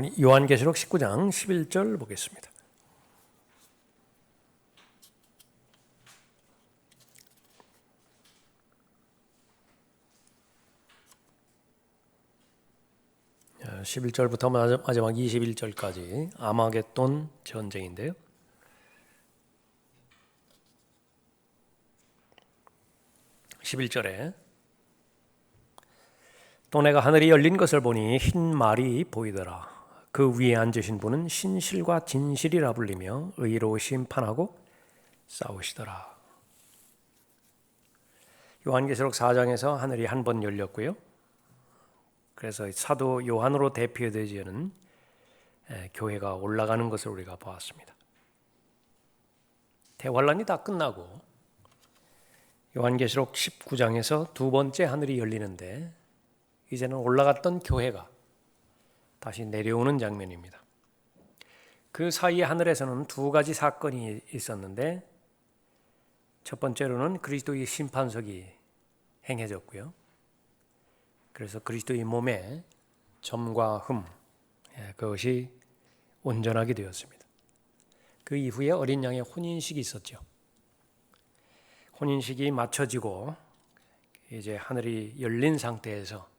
오늘 요한계시록 19장 11절 보겠습니다. 자, 11절부터 마지막 21절까지 아마겟돈 전쟁인데요. 11절에 또 내가 하늘이 열린 것을 보니 흰 말이 보이더라. 그 위에 앉으신 분은 신실과 진실이라 불리며 의로 심판하고 싸우시더라. 요한계시록 4장에서 하늘이 한 번 열렸고요. 그래서 사도 요한으로 대표되지는 교회가 올라가는 것을 우리가 보았습니다. 대환란이 다 끝나고 요한계시록 19장에서 두 번째 하늘이 열리는데 이제는 올라갔던 교회가 다시 내려오는 장면입니다. 그 사이에 하늘에서는 두 가지 사건이 있었는데 첫 번째로는 그리스도의 심판석이 행해졌고요. 그래서 그리스도의 몸에 점과 흠 그것이 온전하게 되었습니다. 그 이후에 어린 양의 혼인식이 있었죠. 혼인식이 마쳐지고 이제 하늘이 열린 상태에서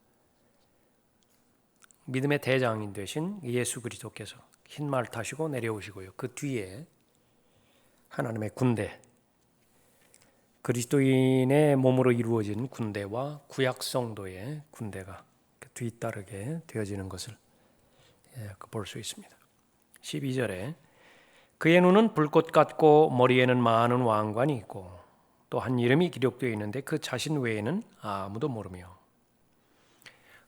믿음의 대장인 되신 예수 그리스도께서 흰 말 타시고 내려오시고요. 그 뒤에 하나님의 군대, 그리스도인의 몸으로 이루어진 군대와 구약 성도의 군대가 뒤따르게 되어지는 것을 볼 수 있습니다. 12절에 그의 눈은 불꽃 같고 머리에는 많은 왕관이 있고 또 한 이름이 기록되어 있는데 그 자신 외에는 아무도 모르며.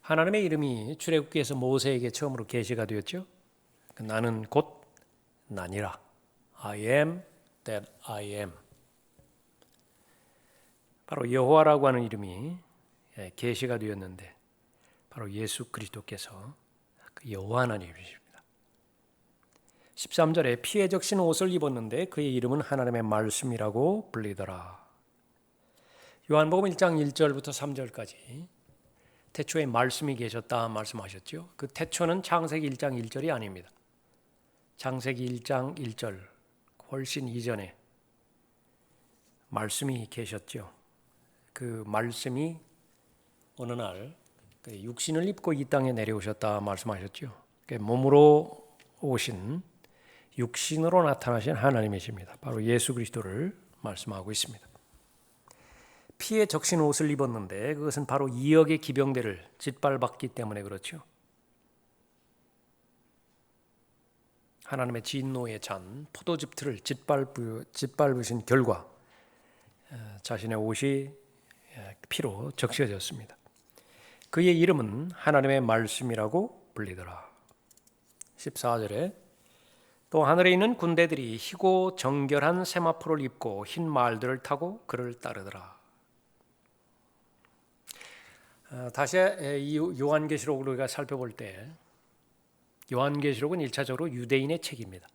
하나님의 이름이 출애굽기에서 모세에게 처음으로 계시가 되었죠. 나는 곧 나니라. I am that I am. 바로 여호와라고 하는 이름이 계시가 되었는데 바로 예수 그리스도께서 그 여호와 하나님이십니다. 13절에 피에 적신 옷을 입었는데 그의 이름은 하나님의 말씀이라고 불리더라. 요한복음 1장 1절부터 3절까지 태초에 말씀이 계셨다 말씀하셨죠. 그 태초는 창세기 1장 1절이 아닙니다. 창세기 1장 1절 훨씬 이전에 말씀이 계셨죠. 그 말씀이 어느 날 육신을 입고 이 땅에 내려오셨다 말씀하셨죠. 몸으로 오신 육신으로 나타나신 하나님이십니다. 바로 예수 그리스도를 말씀하고 있습니다. 피에 적신 옷을 입었는데 그것은 바로 2억의 기병대를 짓밟았기 때문에 그렇죠. 하나님의 진노에 잔 포도즙틀을 짓밟으신 결과 자신의 옷이 피로 적셔졌습니다. 그의 이름은 하나님의 말씀이라고 불리더라. 14절에 또 하늘에 있는 군대들이 희고 정결한 세마포를 입고 흰 말들을 타고 그를 따르더라. 다시 이 요한계시록을 우리가 살펴볼 때 요한계시록은 1차적으로 유대인의 책입니다.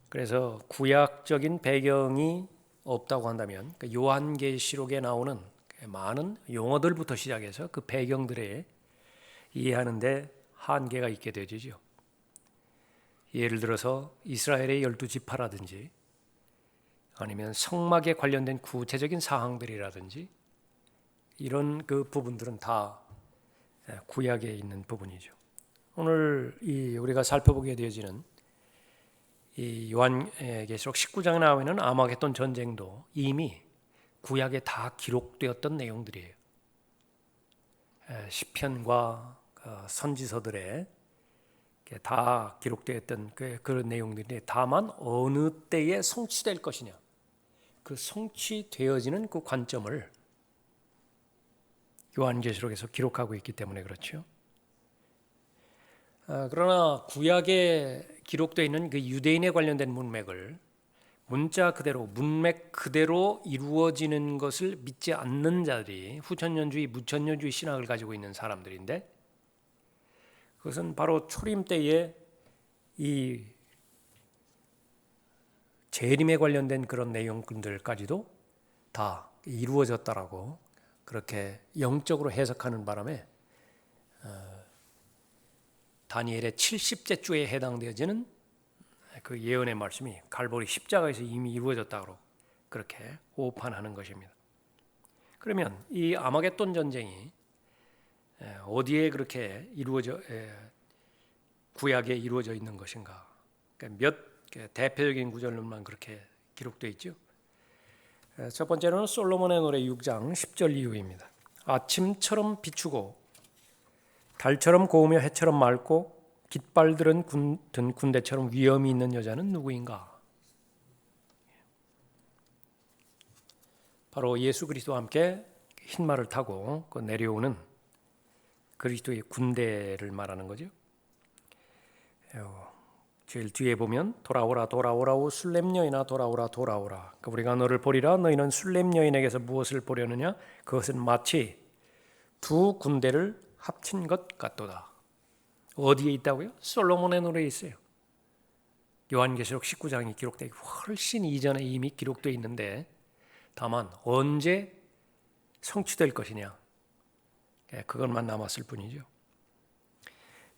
그래서 구약적인 배경이 없다고 한다면 요한계시록에 나오는 많은 용어들부터 시작해서 그 배경들에 이해하는데 한계가 있게 되죠. 예를 들어서 이스라엘의 12지파라든지 아니면 성막에 관련된 구체적인 사항들이라든지 이런 그 부분들은 다 구약에 있는 부분이죠. 오늘 우리가 살펴보게 되어지는 이 요한계시록 19장에 나와 있는 아마겟돈 전쟁도 이미 구약에 다 기록되었던 내용들이에요. 시편과 선지서들에 다 기록되었던 그런 내용들인데 다만 어느 때에 성취될 것이냐 그 성취되어지는 그 관점을 요한계시록에서 기록하고 있기 때문에 그렇죠. 그러나 구약에 기록되어 있는 그 유대인에 관련된 문맥을 문자 그대로 문맥 그대로 이루어지는 것을 믿지 않는 자들이 후천년주의 무천년주의 신학을 가지고 있는 사람들인데 그것은 바로 초림 때에 이 재림에 관련된 그런 내용들까지도 다 이루어졌다라고 그렇게 영적으로 해석하는 바람에 다니엘의 70째 주에 해당되어지는 그 예언의 말씀이 갈보리 십자가에서 이미 이루어졌다고 그렇게 오판하는 것입니다. 그러면 이 아마겟돈 전쟁이 어디에 그렇게 구약에 이루어져 있는 것인가? 그러니까 몇 대표적인 구절만 그렇게 기록되어 있죠. 첫 번째로는 솔로몬의 노래 6장 10절 이후입니다. 아침처럼 비추고 달처럼 고우며 해처럼 맑고 깃발들은 든 군대처럼 위엄이 있는 여자는 누구인가? 바로 예수 그리스도와 함께 흰말을 타고 내려오는 그리스도의 군대를 말하는 거죠. 제일 뒤에 보면 돌아오라 돌아오라오 술렘 여인아 돌아오라 돌아오라. 우리가 너를 보리라. 너희는 술렘 여인에게서 무엇을 보려느냐? 그것은 마치 두 군대를 합친 것 같도다. 어디에 있다고요? 솔로몬의 노래에 있어요. 요한계시록 19장이 기록되기 훨씬 이전에 이미 기록되어 있는데 다만 언제 성취될 것이냐? 그것만 남았을 뿐이죠.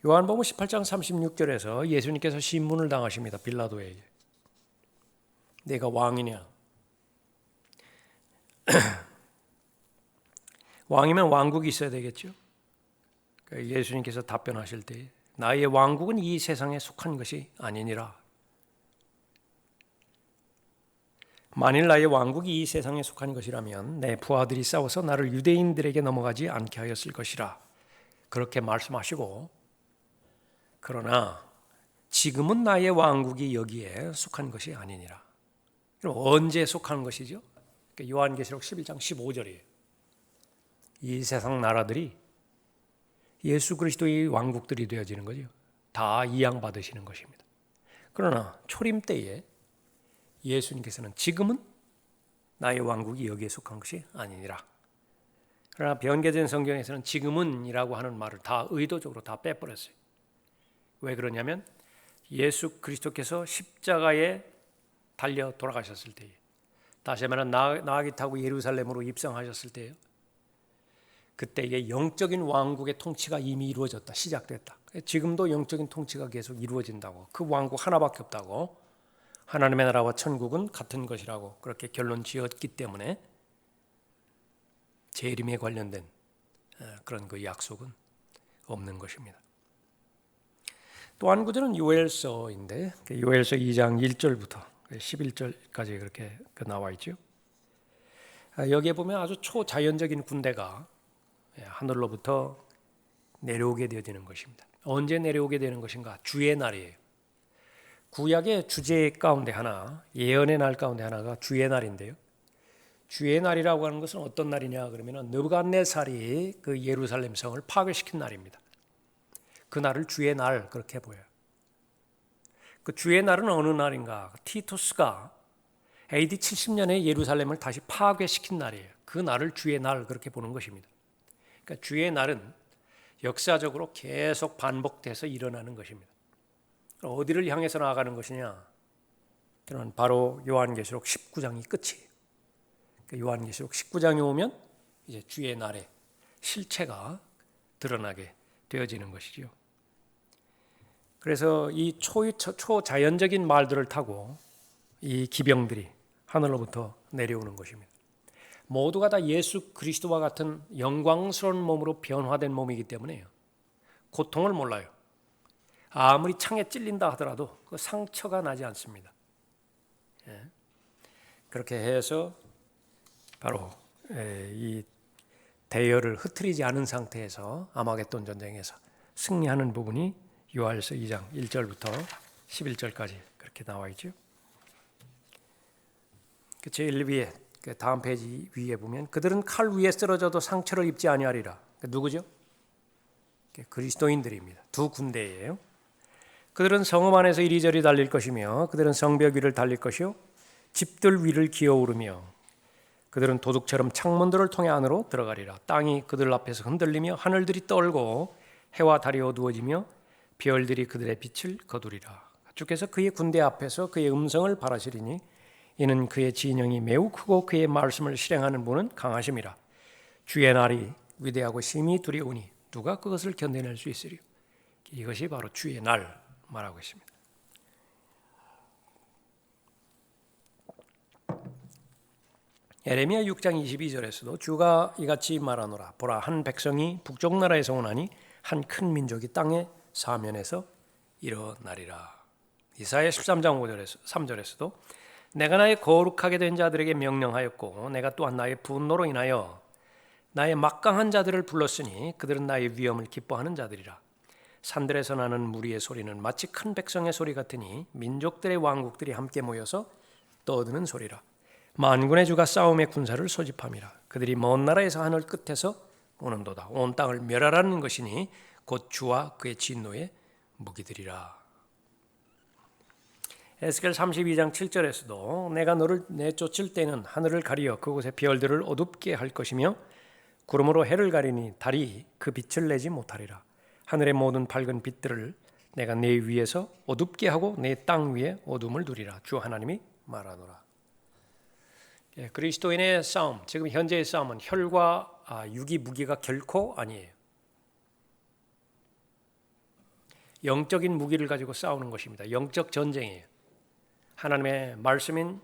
요한복음 18장 36절에서 예수님께서 신문을 당하십니다. 빌라도에게. 내가 왕이냐? 왕이면 왕국이 있어야 되겠죠. 예수님께서 답변하실 때 나의 왕국은 이 세상에 속한 것이 아니니라. 만일 나의 왕국이 이 세상에 속한 것이라면 내 부하들이 싸워서 나를 유대인들에게 넘어가지 않게 하였을 것이라. 그렇게 말씀하시고 그러나 지금은 나의 왕국이 여기에 속한 것이 아니니라. 그럼 언제 속한 것이죠? 요한계시록 11장 15절이에요. 이 세상 나라들이 예수 그리스도의 왕국들이 되어지는 거죠. 다 이양받으시는 것입니다. 그러나 초림 때에 예수님께서는 지금은 나의 왕국이 여기에 속한 것이 아니니라. 그러나 변개된 성경에서는 지금은이라고 하는 말을 다 의도적으로 다 빼버렸어요. 왜 그러냐면 예수 그리스도께서 십자가에 달려 돌아가셨을 때에 다시 말하면 나귀 타고 예루살렘으로 입성하셨을 때에 그때의 영적인 왕국의 통치가 이미 이루어졌다. 시작됐다. 지금도 영적인 통치가 계속 이루어진다고. 그 왕국 하나밖에 없다고. 하나님의 나라와 천국은 같은 것이라고 그렇게 결론 지었기 때문에 재림에 관련된 그런 그 약속은 없는 것입니다. 또 한 구절은 요엘서인데 요엘서 2장 1절부터 11절까지 그렇게 나와 있죠. 여기에 보면 아주 초자연적인 군대가 하늘로부터 내려오게 되어지는 것입니다. 언제 내려오게 되는 것인가? 주의 날이에요. 구약의 주제 가운데 하나, 예언의 날 가운데 하나가 주의 날인데요. 주의 날이라고 하는 것은 어떤 날이냐 그러면 느부갓네살이 그 예루살렘 성을 파괴시킨 날입니다. 그 날을 주의 날 그렇게 보여요. 그 주의 날은 어느 날인가? 티투스가 AD 70년에 예루살렘을 다시 파괴시킨 날이에요. 그 날을 주의 날 그렇게 보는 것입니다. 그러니까 주의 날은 역사적으로 계속 반복돼서 일어나는 것입니다. 어디를 향해서 나아가는 것이냐? 그는 바로 요한계시록 19장이 끝이에요. 요한계시록 19장에 오면 이제 주의 날의 실체가 드러나게 되어지는 것이죠. 그래서 이 초자연적인 말들을 타고 이 기병들이 하늘로부터 내려오는 것입니다. 모두가 다 예수 그리스도와 같은 영광스러운 몸으로 변화된 몸이기 때문에요. 고통을 몰라요. 아무리 창에 찔린다 하더라도 그 상처가 나지 않습니다. 그렇게 해서 바로 이 대열을 흩트리지 않은 상태에서 아마겟돈 전쟁에서 승리하는 부분이 요한일서 2장 1절부터 11절까지 그렇게 나와 있죠. 제일 위에 다음 페이지 위에 보면 그들은 칼 위에 쓰러져도 상처를 입지 아니하리라. 누구죠? 그리스도인들입니다. 두 군대예요. 그들은 성읍 안에서 이리저리 달릴 것이며 그들은 성벽 위를 달릴 것이요 집들 위를 기어오르며 그들은 도둑처럼 창문들을 통해 안으로 들어가리라. 땅이 그들 앞에서 흔들리며 하늘들이 떨고 해와 달이 어두워지며 별들이 그들의 빛을 거두리라. 주께서 그의 군대 앞에서 그의 음성을 발하시리니 이는 그의 진영이 매우 크고 그의 말씀을 실행하는 분은 강하심이라. 주의 날이 위대하고 심히 두려우니 누가 그것을 견뎌낼 수 있으리요. 이것이 바로 주의 날 말하고 있습니다. 예레미야 6장 22절에서도 주가 이같이 말하노라. 보라, 한 백성이 북쪽 나라에서 오나니 한 큰 민족이 땅의 사면에서 일어나리라. 이사야 13장 5절에서 3절에서도 내가 나의 거룩하게 된 자들에게 명령하였고 내가 또한 나의 분노로 인하여 나의 막강한 자들을 불렀으니 그들은 나의 위엄을 기뻐하는 자들이라. 산들에서 나는 무리의 소리는 마치 큰 백성의 소리 같으니 민족들의 왕국들이 함께 모여서 떠드는 소리라. 만군의 주가 싸움의 군사를 소집함이라. 그들이 먼 나라에서 하늘 끝에서 오는도다. 온 땅을 멸하라는 것이니 곧 주와 그의 진노의 무기들이라. 에스겔 32장 7절에서도 내가 너를 내쫓을 때는 하늘을 가리어 그곳의 별들을 어둡게 할 것이며 구름으로 해를 가리니 달이 그 빛을 내지 못하리라. 하늘의 모든 밝은 빛들을 내가 내 위에서 어둡게 하고 내 땅 위에 어둠을 두리라. 주 하나님이 말하노라. 그리스도인의 싸움, 지금 현재의 싸움은 혈과 육이 무기가 결코 아니에요. 영적인 무기를 가지고 싸우는 것입니다. 영적 전쟁이에요. 하나님의 말씀인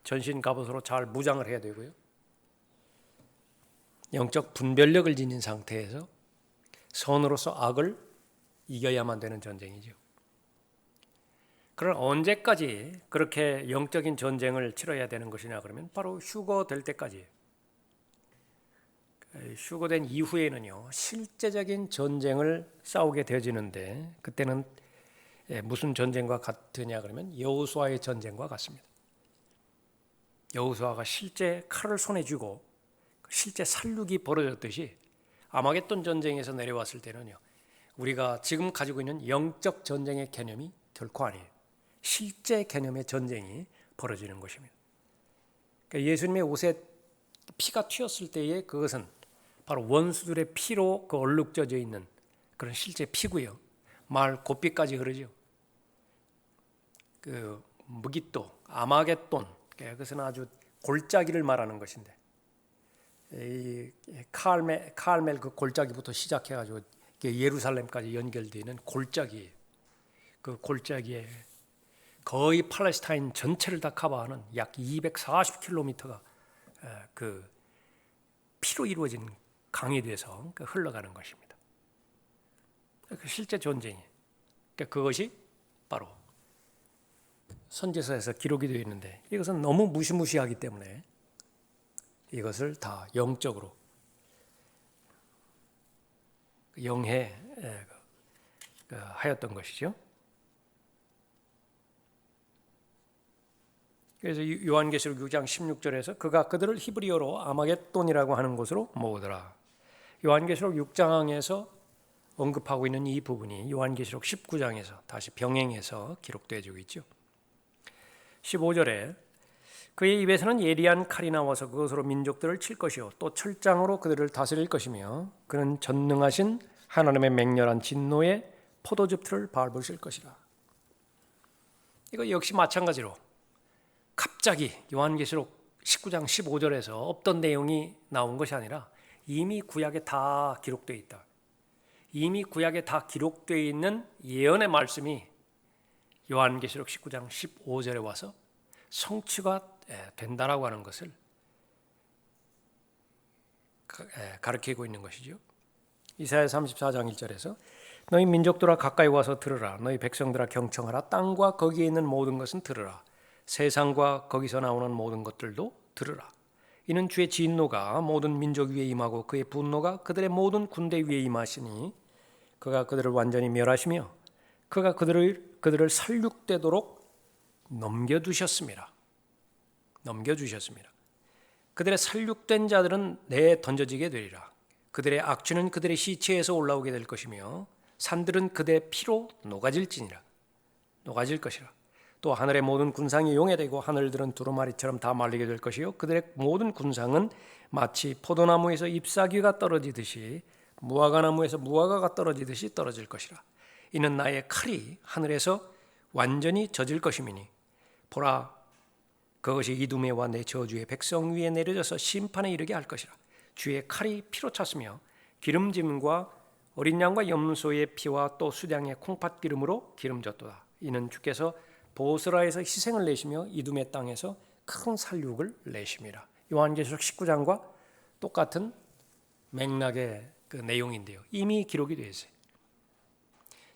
전신 갑옷으로 잘 무장을 해야 되고요. 영적 분별력을 지닌 상태에서 선으로서 악을 이겨야만 되는 전쟁이죠. 그러나 언제까지 그렇게 영적인 전쟁을 치러야 되는 것이냐 그러면 바로 휴거될 때까지예요. 휴거된 이후에는요, 실제적인 전쟁을 싸우게 되어지는데 그때는 무슨 전쟁과 같으냐 그러면 여호수아의 전쟁과 같습니다. 여호수아가 실제 칼을 손에 쥐고 실제 살육이 벌어졌듯이 아마겟돈 전쟁에서 내려왔을 때는요, 우리가 지금 가지고 있는 영적 전쟁의 개념이 결코 아니에요. 실제 개념의 전쟁이 벌어지는 것입니다. 그러니까 예수님의 옷에 피가 튀었을 때에 그것은 바로 원수들의 피로 그 얼룩져져 있는 그런 실제 피고요. 말 곱비까지 흐르죠. 그 무깃도, 아마겟돈, 그것은 아주 골짜기를 말하는 것인데 이 카알멜 그 골짜기부터 시작해가지고 예루살렘까지 연결되는 골짜기예요. 그 골짜기에 거의 팔레스타인 전체를 다 커버하는 약 240km가 그 피로 이루어진 강에 대해서 흘러가는 것입니다. 그 실제 전쟁이에요. 그것이 바로 선지서에서 기록이 되어 있는데 이것은 너무 무시무시하기 때문에 이것을 다 영적으로 영해 하였던 것이죠. 그래서 요한계시록 6장 16절에서 그가 그들을 히브리어로 아마겟돈이라고 하는 곳으로 모으더라. 요한계시록 6장에서 언급하고 있는 이 부분이 요한계시록 19장에서 다시 병행해서 기록되어지고 있죠. 15절에 그의 입에서는 예리한 칼이 나와서 그것으로 민족들을 칠 것이요 또 철장으로 그들을 다스릴 것이며 그는 전능하신 하나님의 맹렬한 진노의 포도즙 틀을 밟으실 것이라. 이거 역시 마찬가지로 갑자기 요한계시록 19장 15절에서 없던 내용이 나온 것이 아니라 이미 구약에 다 기록되어 있다. 이미 구약에 다 기록되어 있는 예언의 말씀이 요한계시록 19장 15절에 와서 성취가 된다라고 하는 것을 가르치고 있는 것이죠. 이사야 34장 1절에서 너희 민족들아 가까이 와서 들으라. 너희 백성들아 경청하라. 땅과 거기에 있는 모든 것은 들으라. 세상과 거기서 나오는 모든 것들도 들으라. 이는 주의 진노가 모든 민족 위에 임하고 그의 분노가 그들의 모든 군대 위에 임하시니 그가 그들을 완전히 멸하시며 그가 그들을 살육되도록 넘겨두셨습니다. 그들의 살육된 자들은 내에 던져지게 되리라. 그들의 악취는 그들의 시체에서 올라오게 될 것이며 산들은 그들의 피로 녹아질 것이라. 또 하늘의 모든 군상이 용해되고 하늘들은 두루마리처럼 다 말리게 될 것이요 그들의 모든 군상은 마치 포도나무에서 잎사귀가 떨어지듯이 무화과나무에서 무화과가 떨어지듯이 떨어질 것이라. 이는 나의 칼이 하늘에서 완전히 젖을 것임이니 보라 그것이 이두메와 내 저주의 백성 위에 내려져서 심판에 이르게 할 것이라. 주의 칼이 피로 찼으며 기름짐과 어린 양과 염소의 피와 또 수량의 콩팥 기름으로 기름졌도다. 이는 주께서 보스라에서 희생을 내시며 이두메 땅에서 큰 살육을 내심이라. 요한계시록 19장과 똑같은 맥락의 그 내용인데요. 이미 기록이 되어 있어요.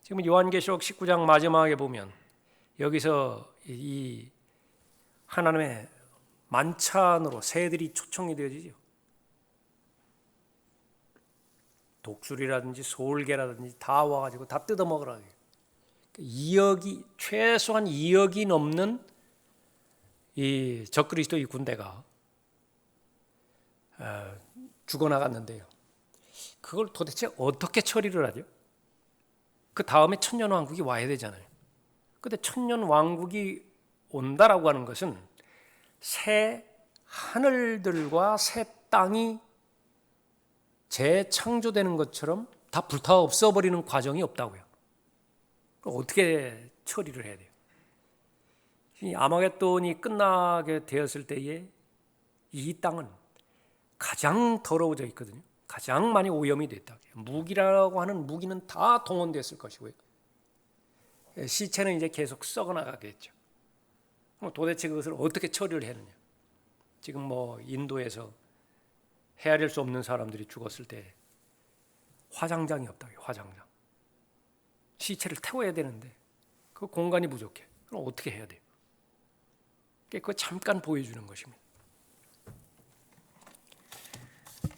지금 요한계시록 19장 마지막에 보면 여기서 이 하나님의 만찬으로 새들이 초청이 되어지죠. 독수리라든지 소울개라든지 다 와가지고 다 뜯어먹으라. 2억이 최소한 2억이 넘는 이 적그리스도의 군대가 죽어나갔는데요. 그걸 도대체 어떻게 처리를 하죠? 그 다음에 천년왕국이 와야 되잖아요. 근데 천년왕국이 온다라고 하는 것은 새 하늘들과 새 땅이 재창조되는 것처럼 다 불타 없어버리는 과정이 없다고요. 어떻게 처리를 해야 돼요? 이 아마겟돈이 끝나게 되었을 때에 이 땅은 가장 더러워져 있거든요. 가장 많이 오염이 됐다. 무기라고 하는 무기는 다 동원됐을 것이고요. 시체는 이제 계속 썩어나가겠죠. 도대체 그것을 어떻게 처리를 했느냐? 지금 뭐 인도에서 헤아릴 수 없는 사람들이 죽었을 때 화장장이 없다고요. 화장장. 시체를 태워야 되는데 그 공간이 부족해. 그럼 어떻게 해야 돼요? 그거 잠깐 보여주는 것입니다.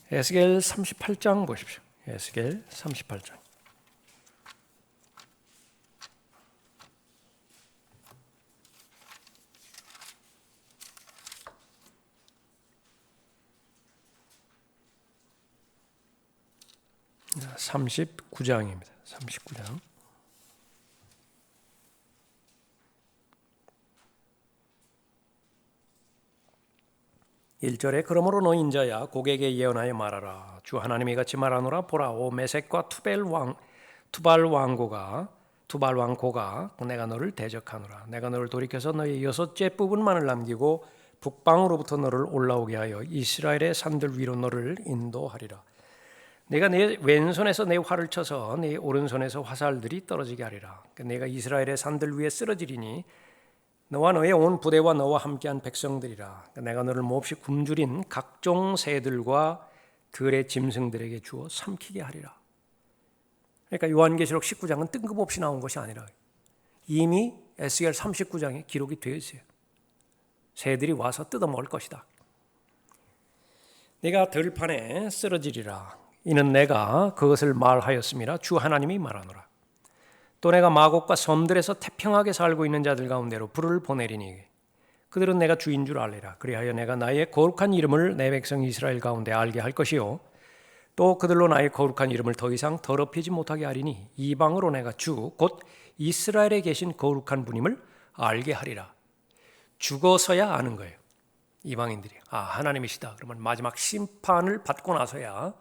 에스겔 38장 보십시오. 에스겔 38장. 자, 39장입니다. 39장. 1절에 그러므로 너 인자야 고객에게 예언하여 말하라. 주 하나님이 같이 말하노라. 보라 오 메섹과 투발 왕고가 내가 너를 대적하노라. 내가 너를 돌이켜서 너의 6째 부분만을 남기고 북방으로부터 너를 올라오게 하여 이스라엘의 산들 위로 너를 인도하리라. 내가 내 왼손에서 내 활을 쳐서 내 오른손에서 화살들이 떨어지게 하리라. 내가 이스라엘의 산들 위에 쓰러지리니 너와 너의 온 부대와 너와 함께한 백성들이라. 내가 너를 몹시 굶주린 각종 새들과 들의 짐승들에게 주어 삼키게 하리라. 그러니까 요한계시록 19장은 뜬금없이 나온 것이 아니라 이미 에스겔 39장에 기록이 되어 있어요. 새들이 와서 뜯어먹을 것이다. 내가 들판에 쓰러지리라. 이는 내가 그것을 말하였음이라 주 하나님이 말하노라. 또 내가 마곡과 섬들에서 태평하게 살고 있는 자들 가운데로 불을 보내리니 그들은 내가 주인 줄 알리라. 그리하여 내가 나의 거룩한 이름을 내 백성 이스라엘 가운데 알게 할 것이요 또 그들로 나의 거룩한 이름을 더 이상 더럽히지 못하게 하리니 이방으로 내가 주 곧 이스라엘에 계신 거룩한 분임을 알게 하리라. 죽어서야 아는 거예요. 이방인들이 하나님이시다. 그러면 마지막 심판을 받고 나서야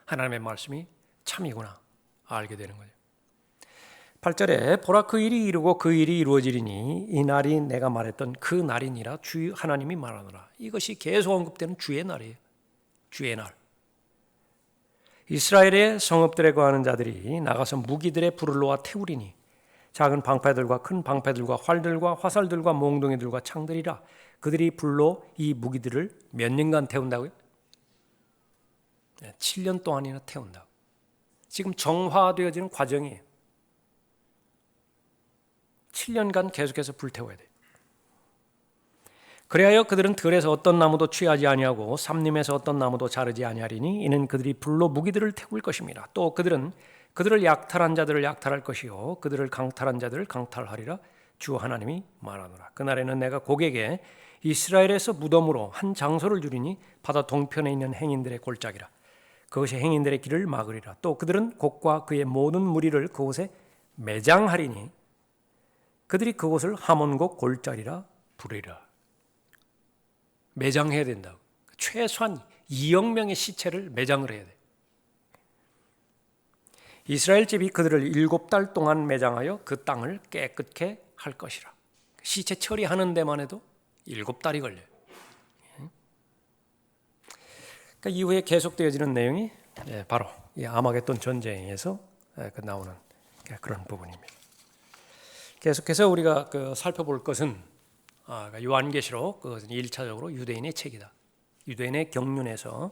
하나님의 말씀이 참이구나 알게 되는 거죠. 8절에 보라 그 일이 이루고 그 일이 이루어지리니 이 날이 내가 말했던 그 날이니라 주 하나님이 말하노라. 이것이 계속 언급되는 주의 날이에요. 주의 날. 이스라엘의 성읍들에 거하는 자들이 나가서 무기들의 불을 놓아 태우리니 작은 방패들과 큰 방패들과 활들과 화살들과 몽둥이들과 창들이라. 그들이 불로 이 무기들을 몇 년간 태운다고요? 7년 동안이나 태운다고. 지금 정화되어지는 과정이에요. 7년간 계속해서 불태워야 돼요. 그리하여 그들은 들에서 어떤 나무도 취하지 아니하고 삼림에서 어떤 나무도 자르지 아니하리니 이는 그들이 불로 무기들을 태울 것입니다. 또 그들은 그들을 약탈한 자들을 약탈할 것이요 그들을 강탈한 자들을 강탈하리라. 주 하나님이 말하노라. 그날에는 내가 고객에 이스라엘에서 무덤으로 한 장소를 주리니 바다 동편에 있는 행인들의 골짜기라. 그것이 행인들의 길을 막으리라. 또 그들은 곡과 그의 모든 무리를 그곳에 매장하리니 그들이 그곳을 하몬곡 골짜기라 부르리라. 매장해야 된다고. 최소한 2억 명의 시체를 매장을 해야 돼. 이스라엘 집이 그들을 7달 동안 매장하여 그 땅을 깨끗게 할 것이라. 시체 처리하는 데만 해도 7달이 걸려요. 그러니까 이후에 계속되어지는 내용이 바로 이 아마겟돈 전쟁에서 나오는 그런 부분입니다. 계속해서 우리가 살펴볼 것은 요한계시록, 그것은 1차적으로 유대인의 책이다. 유대인의 경륜에서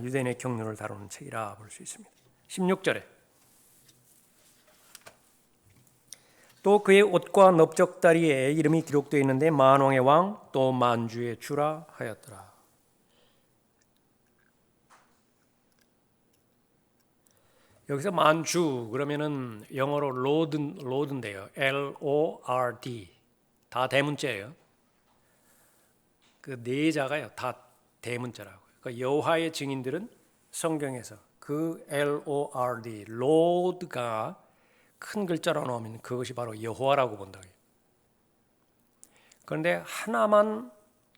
유대인의 경륜을 다루는 책이라 볼 수 있습니다. 16절에 또 그의 옷과 넓적다리에 이름이 기록되어 있는데 만왕의 왕 또 만주의 주라 하였더라. 여기서 만주 그러면은 영어로 로드인데요. Lord 다 대문자예요. 그 네 자가요 다 대문자라고. 그러니까 여호와의 증인들은 성경에서 그 Lord 로드가 큰 글자로 나오면 그것이 바로 여호와라고 본다고요. 그런데 하나만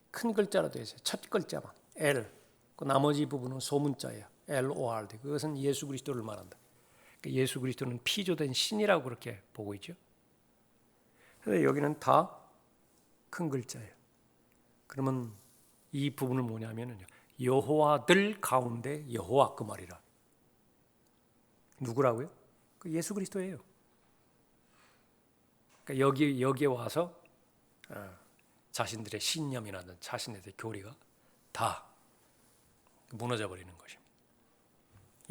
큰 글자로 되어 있어요. 첫 글자만 L. 그 나머지 부분은 소문자예요. Lord. 그것은 예수 그리스도를 말한다. 그러니까 예수 그리스도는 피조된 신이라고 그렇게 보고 있죠. 그런데 여기는 다 큰 글자예요. 그러면 이 부분은 뭐냐면요. 여호와들 가운데 여호와 그 말이라. 누구라고요? 그 예수 그리스도예요. 그러니까 여기에 와서 자신들의 신념이라든 자신들의 교리가 다 무너져 버리는 것입니다.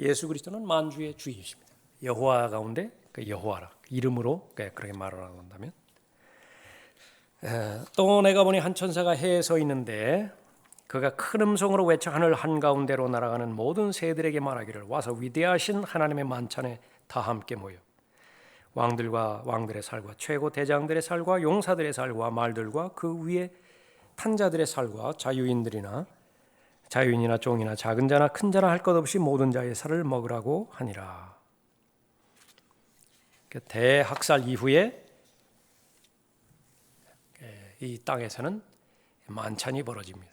예수 그리스도는 만주의 주이십니다. 여호와 가운데 그 여호와라 이름으로 그렇게 말을 한다면 또 내가 보니 한 천사가 해에 서 있는데 그가 큰 음성으로 외쳐 하늘 한가운데로 날아가는 모든 새들에게 말하기를 와서 위대하신 하나님의 만찬에 다 함께 모여 왕들과 왕들의 살과 최고 대장들의 살과 용사들의 살과 말들과 그 위에 탄 자들의 살과 자유인이나 종이나 작은 자나 큰 자나 할 것 없이 모든 자의 살을 먹으라고 하니라. 대학살 이후에 이 땅에서는 만찬이 벌어집니다.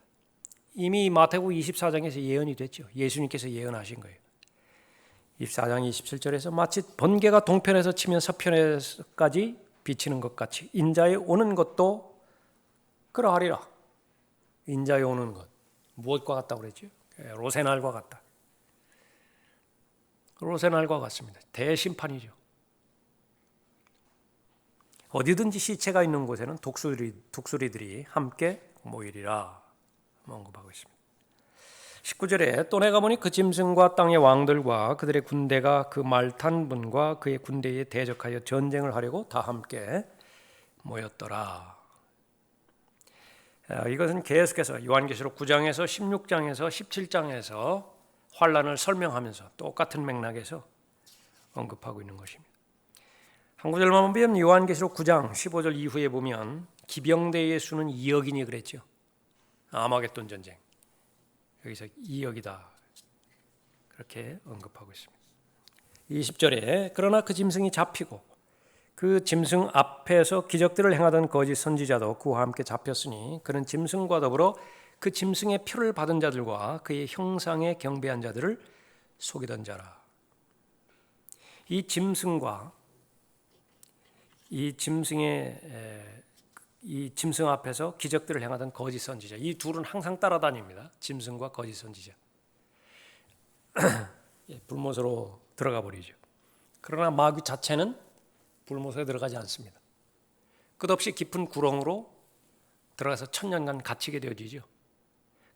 이미 마태복음 24장에서 예언이 됐죠. 예수님께서 예언하신 거예요. 24장 27절에서 마치 번개가 동편에서 치면 서편에까지 비치는 것 같이 인자에 오는 것도 그러하리라. 인자에 오는 것 무엇과 같다고 그랬죠? 로세날과 같다. 로세날과 같습니다. 대심판이죠. 어디든지 시체가 있는 곳에는 독수리들이 함께 모이리라 언급하고 있습니다. 19절에 또 내가 보니 그 짐승과 땅의 왕들과 그들의 군대가 그 말 탄 분과 그의 군대에 대적하여 전쟁을 하려고 다 함께 모였더라. 이것은 계속해서 요한계시록 9장에서 16장에서 17장에서 환란을 설명하면서 똑같은 맥락에서 언급하고 있는 것입니다. 한 구절만 보면 요한계시록 9장 15절 이후에 보면 기병대의 수는 2억이니 그랬죠. 아마겟돈 전쟁. 여기서 2억이다. 그렇게 언급하고 있습니다. 20절에 그러나 그 짐승이 잡히고 그 짐승 앞에서 기적들을 행하던 거짓 선지자도 그와 함께 잡혔으니 그는 짐승과 더불어 그 짐승의 표를 받은 자들과 그의 형상에 경배한 자들을 속이던 자라. 이 짐승 앞에서 기적들을 행하던 거짓 선지자, 이 둘은 항상 따라다닙니다. 짐승과 거짓 선지자. 불못으로 들어가 버리죠. 그러나 마귀 자체는 불못에 들어가지 않습니다. 끝없이 깊은 구렁으로 들어가서 1000년간 갇히게 되어지죠.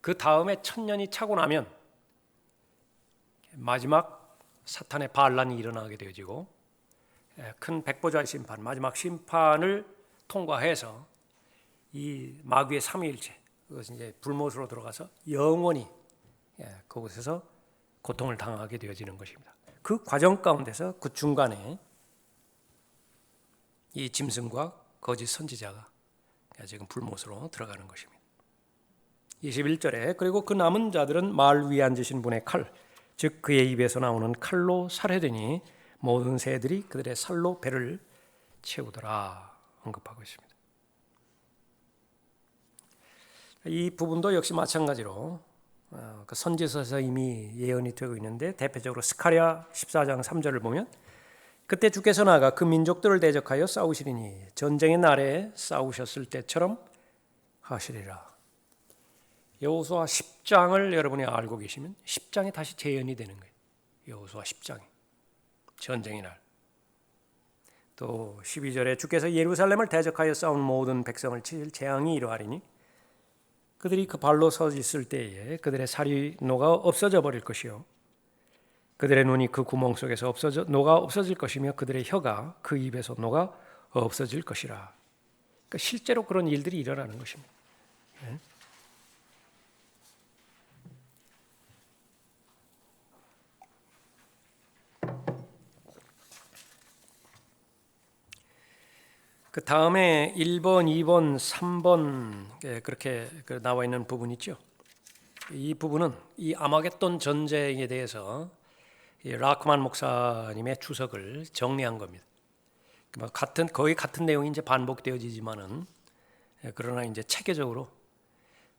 그 다음에 1000년이 차고 나면 마지막 사탄의 반란이 일어나게 되어지고 큰 백보자의 심판, 마지막 심판을 통과해서 이 마귀의 삼위일체, 그것은 이제 불못으로 들어가서 영원히 그곳에서 고통을 당하게 되어지는 것입니다. 그 과정 가운데서 그 중간에 이 짐승과 거짓 선지자가 지금 불못으로 들어가는 것입니다. 21절에 그리고 그 남은 자들은 말 위에 앉으신 분의 칼, 즉 그의 입에서 나오는 칼로 살해되니 모든 새들이 그들의 살로 배를 채우더라 언급하고 있습니다. 이 부분도 역시 마찬가지로 그 선지서에서 이미 예언이 되고 있는데 대표적으로 스가랴 14장 3절을 보면 그때 주께서 나아가 그 민족들을 대적하여 싸우시리니 전쟁의 날에 싸우셨을 때처럼 하시리라. 여호수아 10장을 여러분이 알고 계시면 10장에 다시 재현이 되는 거예요. 여호수아 10장이 전쟁의 날. 또 12절에 주께서 예루살렘을 대적하여 싸운 모든 백성을 치실 재앙이 이러하리니 그들이 그 발로 서 있을 때에 그들의 살이 녹아 없어져 버릴 것이요 그들의 눈이 그 구멍 속에서 녹아 없어질 것이며 그들의 혀가 그 입에서 녹아 없어질 것이라. 그러니까 실제로 그런 일들이 일어나는 것입니다. 그 다음에 1번, 2번, 3번 그렇게 나와 있는 부분 있죠. 이 부분은 이 아마겟돈 전쟁에 대해서 라크만 목사님의 주석을 정리한 겁니다. 거의 같은 내용이 이제 반복되어지지만은 그러나 이제 체계적으로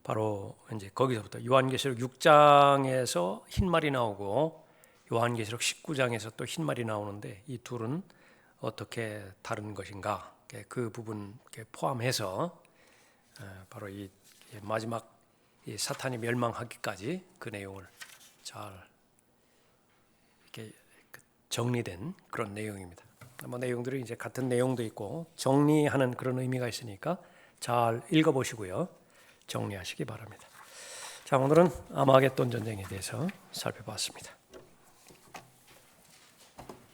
바로 이제 거기서부터 요한계시록 6장에서 흰말이 나오고 요한계시록 19장에서 또 흰말이 나오는데 이 둘은 어떻게 다른 것인가? 그 부분 포함해서 바로 이 마지막 이 사탄이 멸망하기까지 그 내용을 잘 이렇게 정리된 그런 내용입니다. 뭐 내용들이 이제 같은 내용도 있고 정리하는 그런 의미가 있으니까 잘 읽어보시고요, 정리하시기 바랍니다. 자, 오늘은 아마겟돈 전쟁에 대해서 살펴봤습니다.